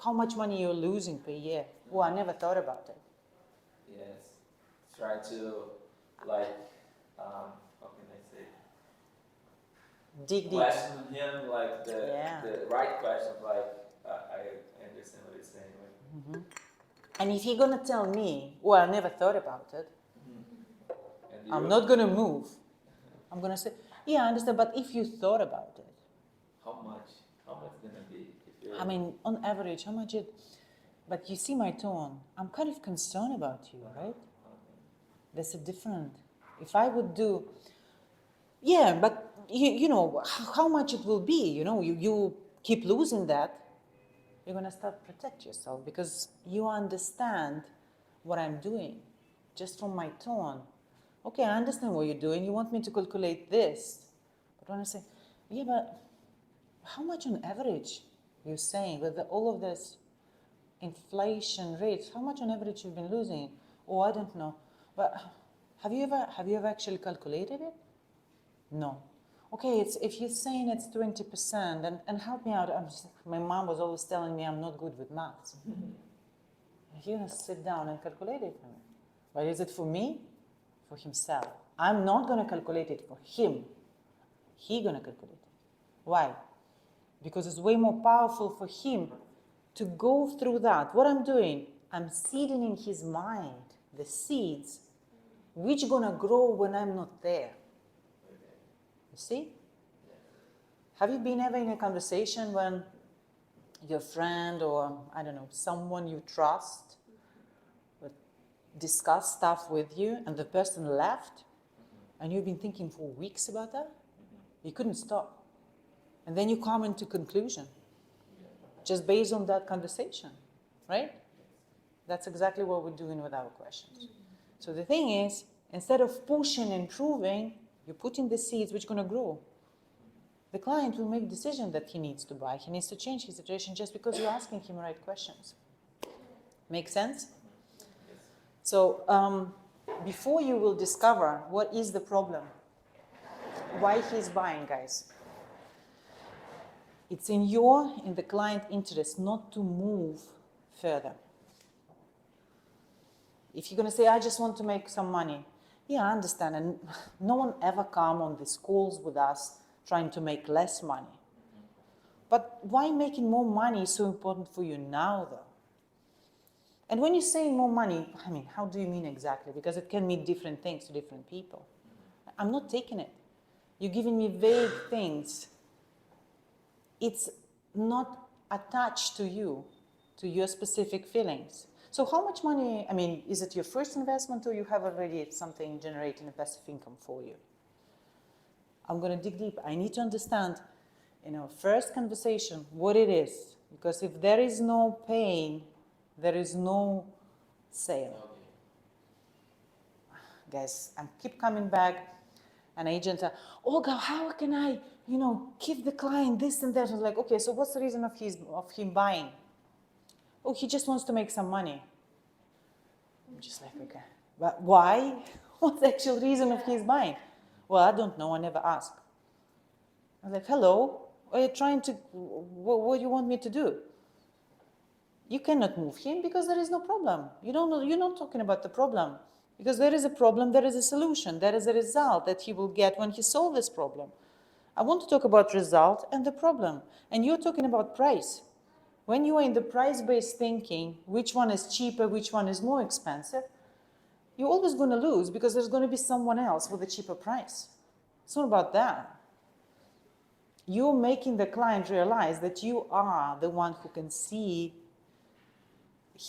How much money you're losing per year? Oh, I never thought about it. Yes. Try to like how can I say? Dig deep. Question him like Yeah. the right questions. Like I understand what he's saying. Like, And if you're gonna tell me, well, I never thought about it, and I'm you- not gonna move. I'm gonna say, yeah, I understand, but if you thought about it, How much? How much gonna be? If you're, I mean, on average, how much it, but you see my tone, I'm kind of concerned about you, right? There's a different, if I would do, yeah, but you know, how much it will be, you keep losing that, you're gonna start to protect yourself because you understand what I'm doing just from my tone. Okay, I understand what you're doing. You want me to calculate this. But when I say, yeah, but how much on average you're saying with all of this inflation rates, how much on average you've been losing? Oh, I don't know. But have you ever actually calculated it? No. Okay, if you're saying it's 20%, and help me out. My mom was always telling me I'm not good with maths. You're gonna sit down and calculate it for me. But is it for me? For himself. I'm not gonna calculate it for him. He gonna calculate it. Why? Because it's way more powerful for him to go through that. What I'm doing, I'm seeding in his mind the seeds which gonna grow when I'm not there. You see? Have you been ever in a conversation when your friend or, I don't know, someone you trust would discuss stuff with you and the person left and you've been thinking for weeks about that? You couldn't stop. And then you come into conclusion just based on that conversation, right? That's exactly what we're doing with our questions. So the thing is, instead of pushing and proving, you're putting the seeds which are going to grow. The client will make a decision that he needs to buy. He needs to change his situation just because you're asking him the right questions. Make sense? So before you will discover what is the problem, why he's buying, guys, it's in the client interest not to move further. If you're going to say, I just want to make some money, yeah, I understand. And no one ever come on these calls with us trying to make less money. But why making more money is so important for you now, though? And when you say more money, I mean, how do you mean exactly? Because it can mean different things to different people. I'm not taking it. You're giving me vague things. It's not attached to you, to your specific feelings. So how much money, I mean, is it your first investment or you have already something generating a passive income for you? I'm going to dig deep. I need to understand, first conversation, what it is. Because if there is no pain, there is no sale. Guys, I keep coming back. An agent, Olga, how can I, give the client this and that? I was like, okay, so what's the reason of him buying? Oh, he just wants to make some money. I'm just like, okay, but why? What's the actual reason of his buying? Well, I don't know. I never asked. I was like, hello, are you trying to? What do you want me to do? You cannot move him because there is no problem. You don't know. You're not talking about the problem. Because there is a problem, there is a solution, there is a result that he will get when he solves this problem. I want to talk about result and the problem. And you're talking about price. When you are in the price-based thinking, which one is cheaper, which one is more expensive, you're always going to lose because there's going to be someone else with a cheaper price. It's not about that. You're making the client realize that you are the one who can see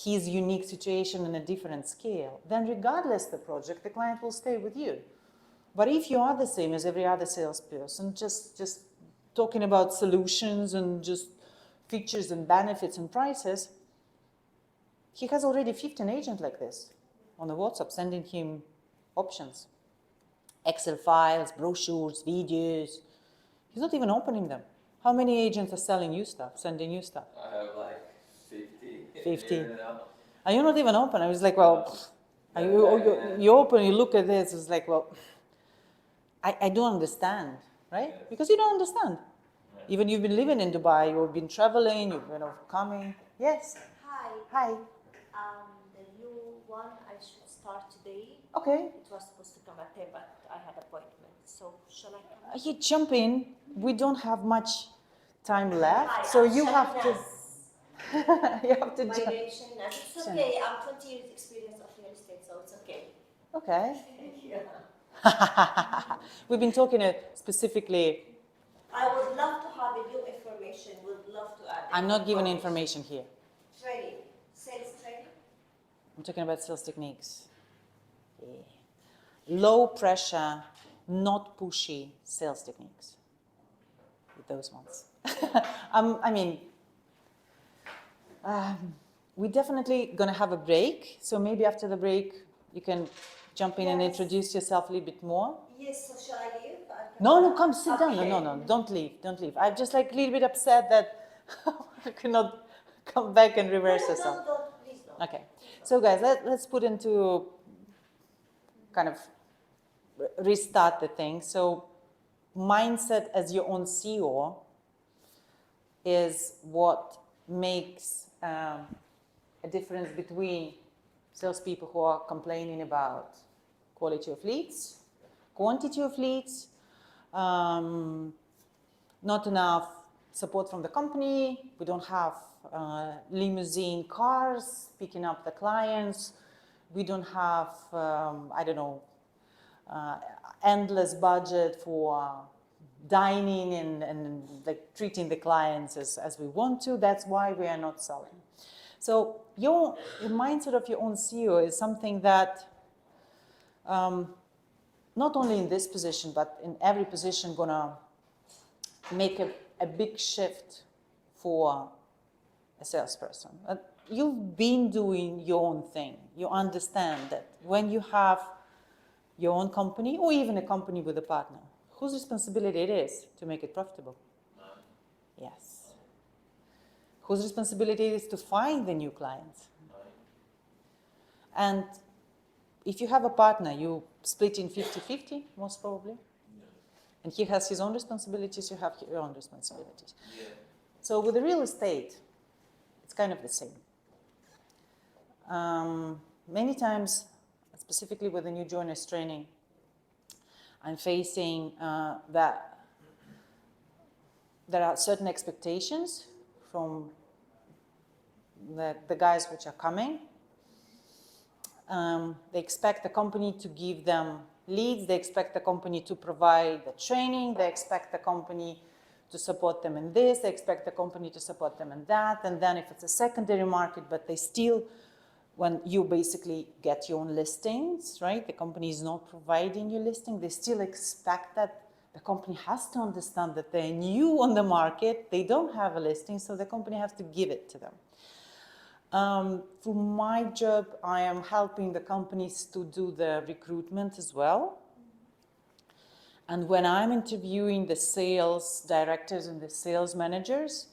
his unique situation in a different scale. Then regardless the project, the client will stay with you. But if you are the same as every other salesperson, just talking about solutions and just features and benefits and prices, he has already 15 agents like this on the WhatsApp sending him options. Excel files, brochures, videos. He's not even opening them. How many agents are selling you stuff, sending you stuff? I have like 50. 50. Here now. And you're not even open. I was like, well, you open, you look at this, it's like, well, I don't understand, right? Yes. Because you don't understand. Right. Even you've been living in Dubai, you've been traveling, you've been coming. Yes. Hi. Hi. The new one I should start today. Okay. It was supposed to come at 10, but I had appointment. So shall I come? You jump in. We don't have much time left, Hi, so I'm you have to. Shahnaz. You have to My jump. name is Shahnaz. It's okay. I'm 20 years experience of real estate, so it's okay. Okay. Thank you. We've been talking specifically. I would love to have a new information. Would love to add. I'm not giving information here. Training, sales training. I'm talking about sales techniques. Yeah. Low pressure, not pushy sales techniques. Those ones. We're definitely going to have a break. So maybe after the break, you can jump in and Yes. introduce yourself a little bit more. Yes, so shall I leave? No, come sit down. Okay. No, don't leave. I'm just like a little bit upset that I could not come back and reverse yourself. No, don't, please don't. Okay. So guys, let's put into kind of restart the thing. So mindset as your own CEO is what makes a difference between salespeople who are complaining about quality of leads, quantity of leads, not enough support from the company, we don't have limousine cars picking up the clients, we don't have, I don't know, endless budget for dining and like treating the clients as we want to. That's why we are not selling. So your mindset of your own CEO is something that not only in this position, but in every position gonna make a big shift for a salesperson. You've been doing your own thing. You understand that when you have your own company or even a company with a partner, whose responsibility it is to make it profitable? Yes. Whose responsibility it is to find the new clients? And if you have a partner, you split in 50-50, most probably. And he has his own responsibilities, you have your own responsibilities. Yeah. So with the real estate, it's kind of the same. Many times, specifically with the new joiners training, I'm facing that there are certain expectations from the guys which are coming. They expect the company to give them leads, they expect the company to provide the training, they expect the company to support them in this, they expect the company to support them in that, and then if it's a secondary market, but they still, when you basically get your own listings, right, the company is not providing you listing, they still expect that the company has to understand that they're new on the market, they don't have a listing, so the company has to give it to them. For my job, I am helping the companies to do the recruitment as well. And when I'm interviewing the sales directors and the sales managers,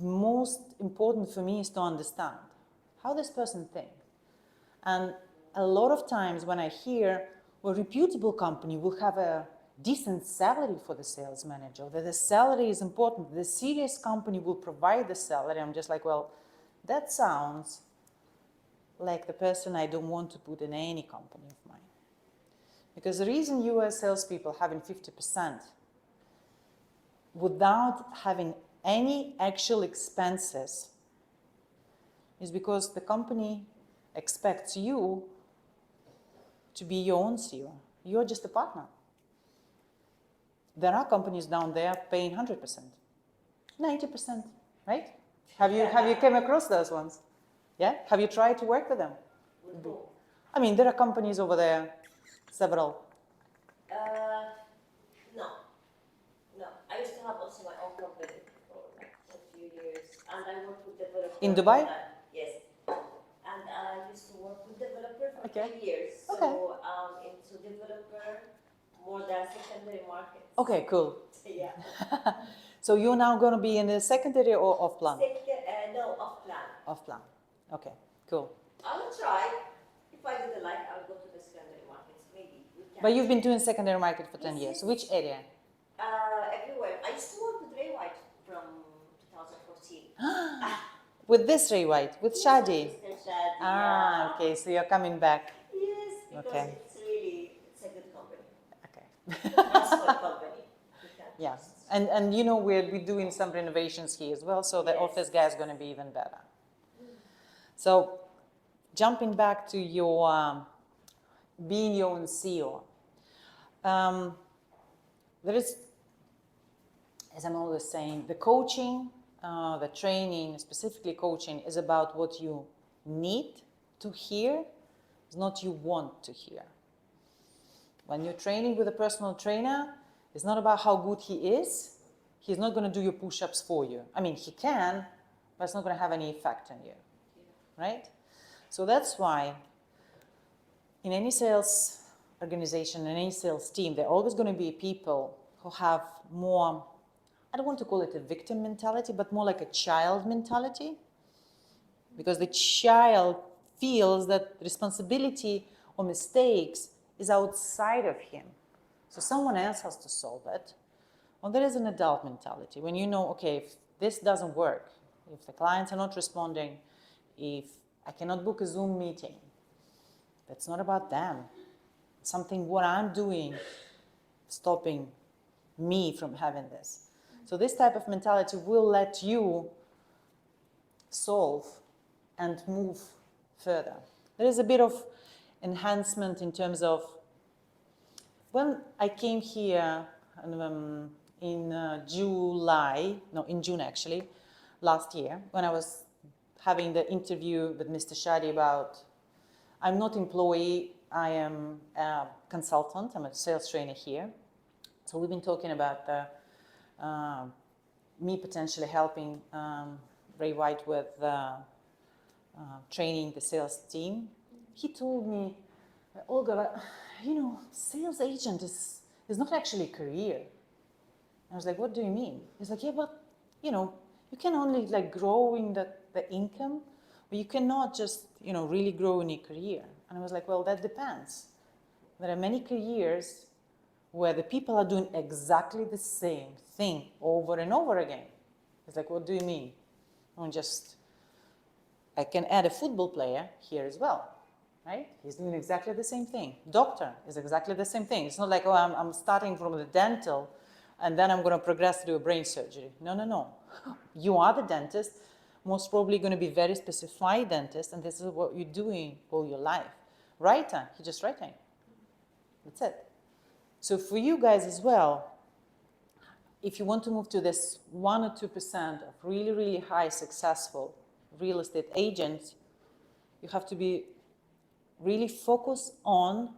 most important for me is to understand how this person thinks. And a lot of times when I hear, well, a reputable company will have a decent salary for the sales manager, that the salary is important, the serious company will provide the salary, I'm just like, well, that sounds like the person I don't want to put in any company of mine. Because the reason you as salespeople having 50% without having any actual expenses is because the company expects you to be your own CEO. You're just a partner. There are companies down there paying 100%, 90%, right? Have you come across those ones? Yeah? Have you tried to work with them? With who? I mean, there are companies over there, several. No. No. I used to have also my own company for like a few years, and I worked with developers. In Dubai? Yes. And I used to work with developers for Okay. 10 years. So Okay. into developer more than secondary markets. Okay, cool. Yeah. So you're now going to be in the secondary or off plan? No, off plan. Off plan. Okay, cool. I will try. If I didn't like, I'll go to the secondary markets. Maybe we can. But you've been doing secondary market for 10 years. Yes. Which area? Everywhere. I used to work with Ray White from 2014. With this Ray White, with Shadi? Mr. Shadi, Ah, okay, so you're coming back. Yes, because Okay. it's a good company. Okay. Trustful company. You can Yeah, trust. and you know we're doing some renovations here as well, so the Yes. office guy is going to be even better. So, jumping back to your being your own CEO, there is, as I'm always saying, the coaching, the training, specifically coaching, is about what you need to hear, it's not you want to hear. When you're training with a personal trainer, it's not about how good he is. He's not going to do your push-ups for you. I mean, he can, but it's not going to have any effect on you, right? So that's why in any sales organization, in any sales team, there are always going to be people who have more, I don't want to call it a victim mentality, but more like a child mentality. Because the child feels that responsibility or mistakes is outside of him. So someone else has to solve it. Well, there is an adult mentality. When you know, okay, if this doesn't work, if the clients are not responding, if I cannot book a Zoom meeting, that's not about them. It's something what I'm doing, stopping me from having this. So this type of mentality will let you solve and move further. There is a bit of enhancement in terms of when I came here in in June actually, last year, when I was having the interview with Mr. Shadi about, I'm not employee, I am a consultant, I'm a sales trainer here. So we've been talking about me potentially helping Ray White with training the sales team. He told me, Olga, sales agent is not actually a career. I was like, what do you mean? He's like, yeah, but you can only grow in the income, but you cannot just really grow in a career. And I was like, well, that depends. There are many careers where the people are doing exactly the same thing over and over again. It's like, what do you mean? I can add a football player here as well, right? He's doing exactly the same thing. Doctor is exactly the same thing. It's not like, I'm starting from the dental and then I'm going to progress to do a brain surgery. No. You are the dentist, most probably going to be very specified dentist, and this is what you're doing all your life. Writer, you're just writing. That's it. So for you guys as well, if you want to move to this 1 or 2% of really, really high successful real estate agents, you have to be really focused on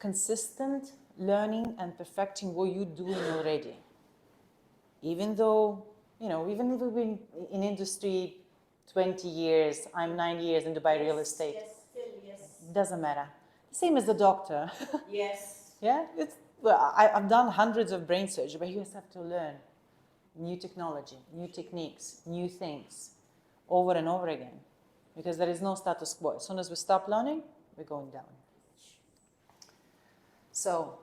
consistent learning and perfecting what you're doing already. Even though, even if we've been in industry 20 years, I'm 9 years in Dubai real estate. Yes, still yes. Doesn't matter. Same as the doctor. Yes. Yeah, I've done hundreds of brain surgery, but you just have to learn new technology, new techniques, new things over and over again, because there is no status quo. As soon as we stop learning, we're going down. So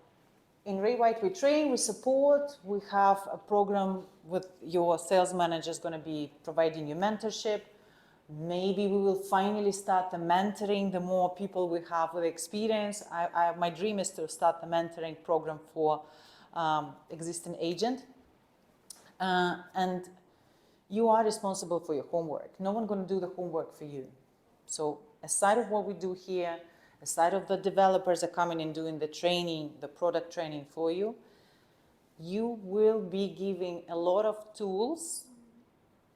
in Ray White, we train, we support, we have a program with your sales manager is going to be providing you mentorship. Maybe we will finally start the mentoring, the more people we have with experience. My dream is to start the mentoring program for existing agent. And you are responsible for your homework. No one's going to do the homework for you. So aside of what we do here, aside of the developers are coming and doing the training, the product training for you, you will be giving a lot of tools,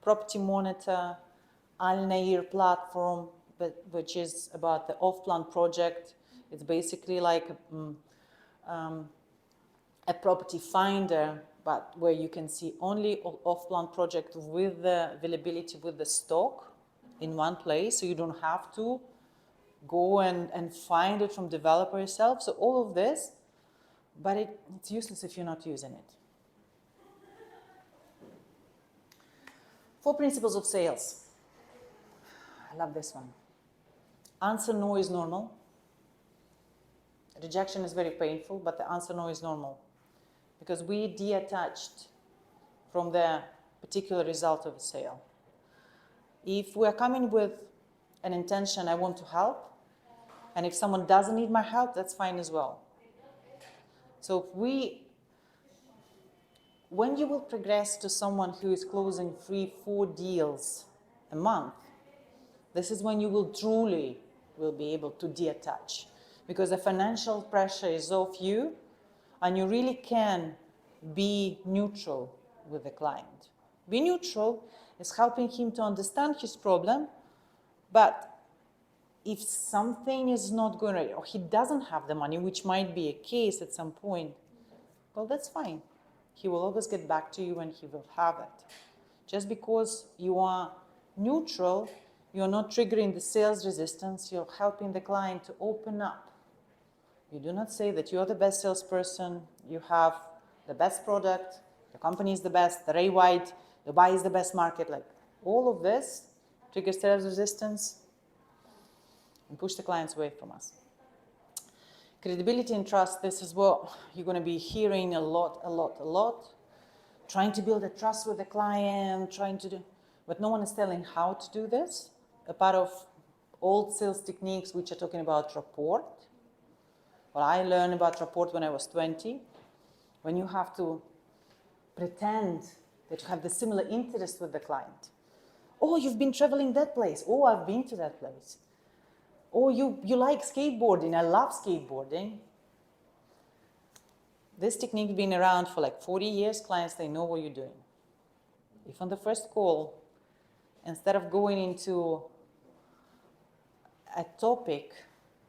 Property Monitor, Al Nair platform, which is about the off-plan project. It's basically like a property finder, but where you can see only off-plan project with the availability with the stock in one place, so you don't have to go and find it from developer yourself. So all of this, but it's useless if you're not using it. 4 principles of sales. I love this one. Answer no is normal. Rejection is very painful, but the answer no is normal, because we detached from the particular result of a sale. If we're coming with an intention, I want to help, and if someone doesn't need my help, that's fine as well. So when you will progress to someone who is closing 3-4 deals a month, this is when you will truly be able to detach, because the financial pressure is off you, and you really can be neutral with the client. Be neutral is helping him to understand his problem, but if something is not going right, or he doesn't have the money, which might be a case at some point, well, that's fine. He will always get back to you when he will have it. Just because you are neutral, you're not triggering the sales resistance, you're helping the client to open up. You do not say that you're the best salesperson, you have the best product, your company is the best, the Ray White, Dubai is the best market. Like all of this triggers sales resistance and push the clients away from us. Credibility and trust, this is what you're going to be hearing a lot. Trying to build a trust with the client, but no one is telling how to do this. A part of old sales techniques, which are talking about rapport. what I learned about rapport when I was 20, when you have to pretend that you have the similar interest with the client. Oh, you've been traveling that place. Oh, I've been to that place. Oh, you like skateboarding. I love skateboarding. This technique has been around for like 40 years. Clients, they know what you're doing. If on the first call, instead of going into a topic,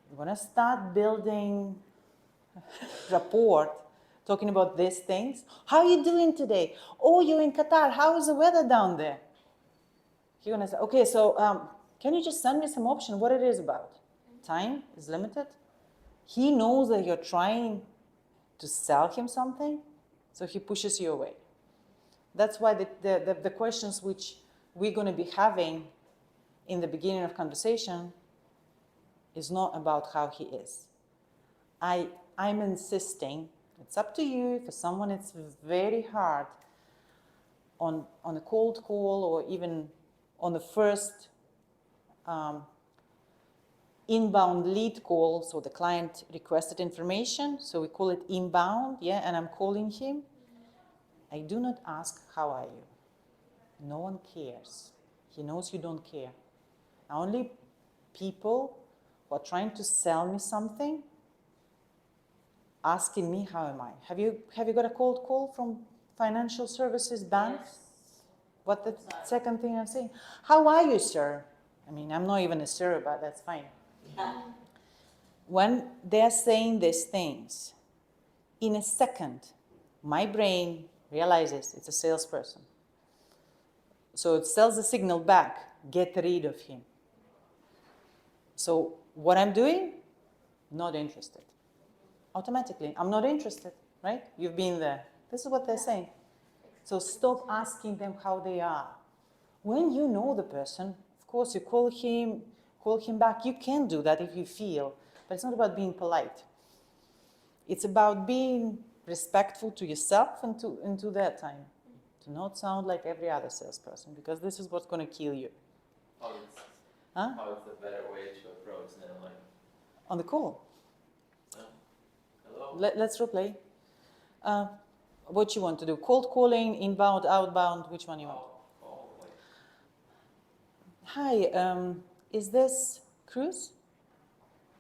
you're going to start building rapport, talking about these things. How are you doing today? Oh, you're in Qatar. How is the weather down there? You're going to say, okay, so can you just send me some option what it is about? Time is limited. He knows that you're trying to sell him something, so he pushes you away. That's why the questions which we're going to be having in the beginning of conversation is not about how he is. I'm insisting, it's up to you. For someone it's very hard on a cold call or even on the first inbound lead call, so the client requested information, so we call it inbound, yeah, and I'm calling him. I do not ask, how are you? No one cares. He knows you don't care. Only people who are trying to sell me something asking me, how am I? Have you got a cold call from financial services bank? Yes. What the second thing I'm saying? How are you, sir? I mean, I'm not even a sir, but that's fine. When they're saying these things, in a second, my brain realizes it's a salesperson. So it sells a signal back, get rid of him. So what I'm doing, not interested. Automatically, I'm not interested, right? You've been there. This is what they're saying. So stop asking them how they are. When you know the person, of course, you call him back. You can do that if you feel, but it's not about being polite. It's about being respectful to yourself and to their time. To not sound like every other salesperson, because this is what's going to kill you. How is the better way to approach them? Like, On the call. hello? Let's replay. What you want to do? Cold calling, inbound, outbound, which one you want? Hi, is this Cruz?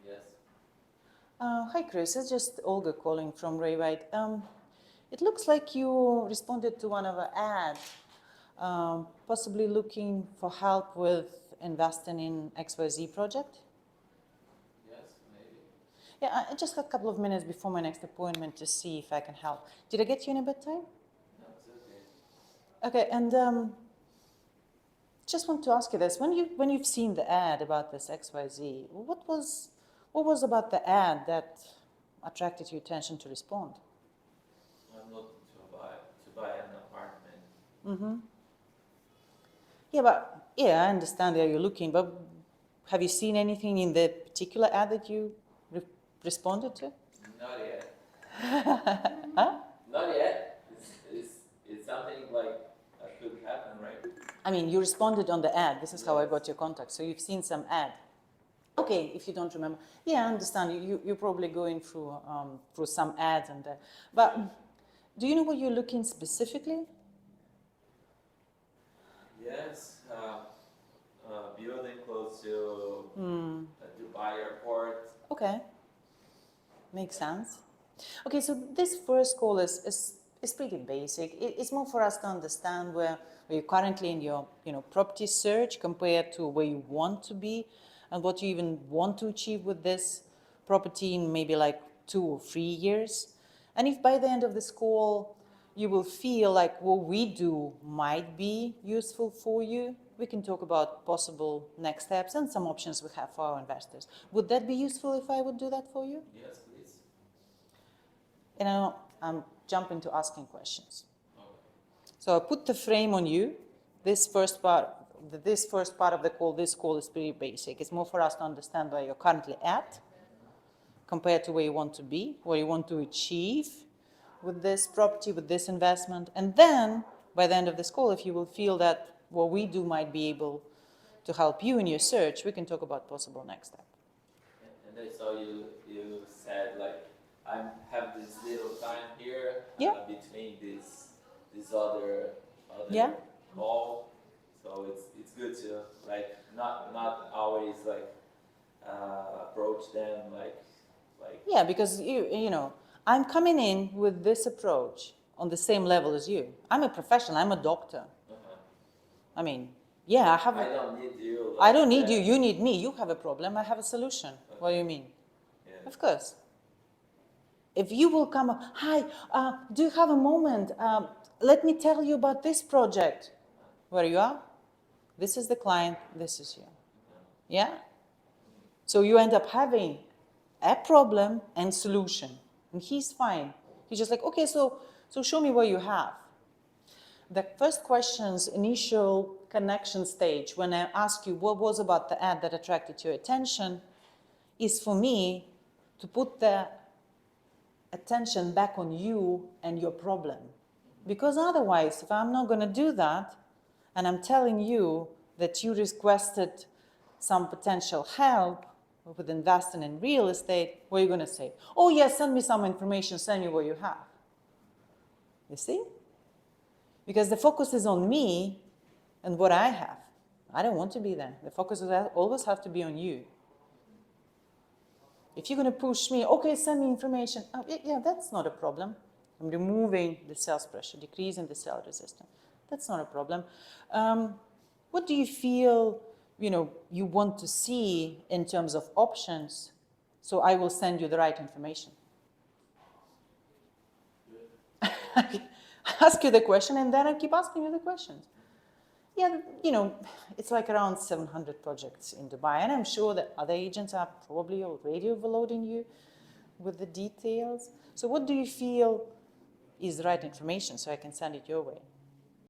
Yes. Hi, Cruz. It's just Olga calling from Ray White. It looks like you responded to one of our ads, possibly looking for help with investing in XYZ project. Yes, maybe. Yeah, I just got a couple of minutes before my next appointment to see if I can help. Did I get you in a bad time? No, it's okay. Okay, and just want to ask you this: when you've seen the ad about this XYZ, what was about the ad that attracted your attention to respond? I'm looking to buy an apartment. Mm-hmm. Yeah, I understand that you're looking, but have you seen anything in the particular ad that you responded to? Not yet. Huh? Not yet. It's something like that could happen, right? I mean, you responded on the ad. This is how I got your contact. So you've seen some ad. Okay, if you don't remember. Yeah, I understand. You're probably going through some ads and that. But do you know what you're looking specifically? Yes. Building close to Dubai airport. Okay, makes sense. Okay, so this first call is pretty basic. It's more for us to understand where you're currently in your property search compared to where you want to be and what you even want to achieve with this property in maybe like 2 or 3 years. And if by the end of this call you will feel like what we do might be useful for you, we can talk about possible next steps and some options we have for our investors. Would that be useful if I would do that for you? Yes, please. And I'm jumping to asking questions. Okay. So I put the frame on you. This first part of the call, this call is pretty basic. It's more for us to understand where you're currently at compared to where you want to be, where you want to achieve with this property, with this investment. And then by the end of this call, if you will feel that what we do might be able to help you in your search, we can talk about possible next step. And And I saw you said like I have this little time here Yeah. between this other Yeah. call, so it's good to like not always like approach them like Yeah, because you know, I'm coming in with this approach on the same level as you. I'm a professional. I'm a doctor. I mean, yeah, I have. I don't need you. I don't need you. You need me. You have a problem. I have a solution. What do you mean? Yeah. Of course. If you will come, hi, do you have a moment? Let me tell you about this project. Where you are? This is the client. This is you. Yeah? So you end up having a problem and solution. And he's fine. He's just like, okay, so show me what you have. The first questions, initial connection stage, when I ask you what was about the ad that attracted your attention, is for me to put the attention back on you and your problem. Because otherwise, if I'm not going to do that, and I'm telling you that you requested some potential help with investing in real estate, what are you going to say? Oh, yes, send me some information, send me what you have. You see? Because the focus is on me and what I have. I don't want to be there. The focus will always have to be on you. If you're going to push me, okay, send me information. Oh, yeah, that's not a problem. I'm removing the sales pressure, decreasing the sales resistance. That's not a problem. What do you feel, you want to see in terms of options? So I will send you the right information. Ask you the question, and then I keep asking you the questions. Yeah, it's like around 700 projects in Dubai, and I'm sure that other agents are probably already overloading you with the details. So what do you feel is the right information so I can send it your way?